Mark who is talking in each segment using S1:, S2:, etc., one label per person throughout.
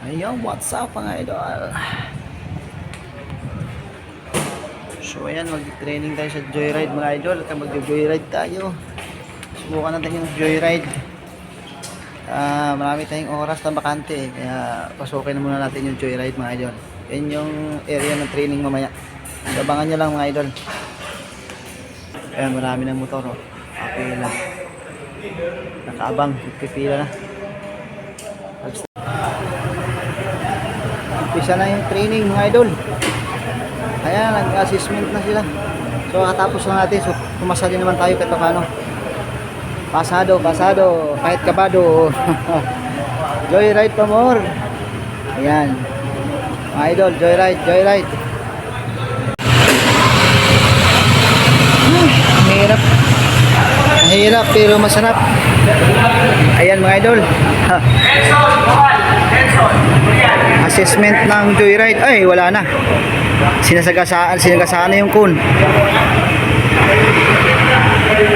S1: Ayun, what's up mga idol? So ayan, mag-training tayo sa joyride mga idol. Mag-joyride tayo. Subukan natin yung joyride. Marami tayong oras na bakante kaya pasukin na muna natin yung joyride mga idol. Yan yung area ng training mamaya. Abangan nyo lang mga idol. Ayan, marami ng motor. Pila. Nakaabang, pipila na. Umpisa na yung training mga idol. Ayan, nag-assessment na sila. So katapos na natin, so pumasa din naman tayo kahit paano. Pasado, kahit kabado. Joyride pa more. Ayan. Mga idol, joyride. Mahirap. Mahirap pero masarap. Ayan mga idol. Assessment ng joyride. Ay, wala na. Sinagasaan na yung kun.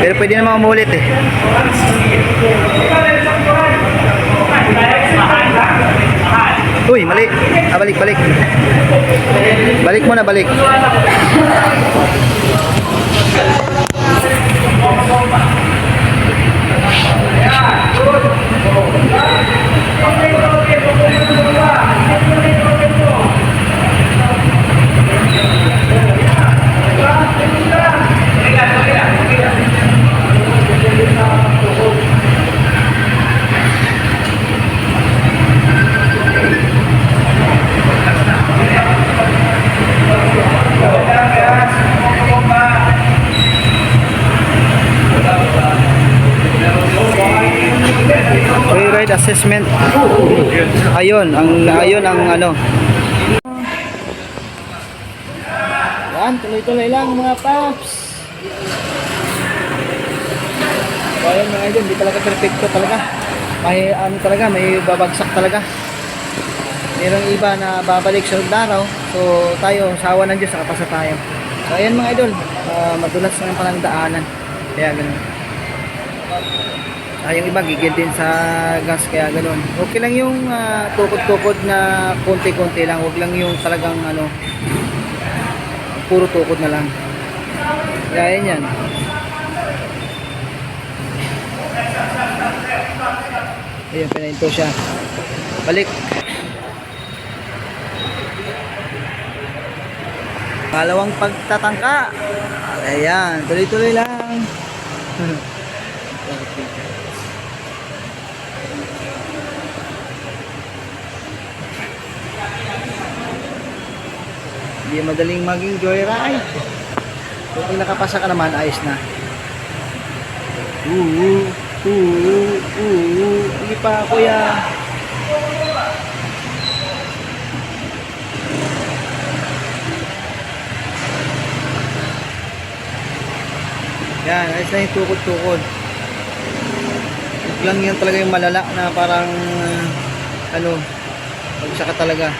S1: Pero pwede naman umulit eh. Uy, mali. Balik. Balik mo na, balik. Joyride assessment. Ayun ang ano. Yan, tuloy-tuloy lang mga paps. So, ayun mga idol, hindi talaga perfecto talaga. May ano talaga, may babagsak talaga. Merong iba na babalik sa araw. So tayo, sa awa ng Diyos, nakapasa tayo. So ayun mga idol, madulas na yung palang daanan. Kaya ganun. Yung iba gigil din sa gas kaya ganoon. Okay lang yung tukod-tukod na konti-konti lang, wag lang yung talagang ano puro tukod na lang. Kaya yan. Ayun, pinahinto siya. Balik. Pangalawang pagtatangka. Ayan, tuloy-tuloy lang. Hindi madaling maging joyride. Kung nakapasa ka naman, ayos na. Hindi pa kuya. Yan, ayos na yung tukod-tukod. Huwag lang yan talaga yung malala na parang ano, pagsaka talaga.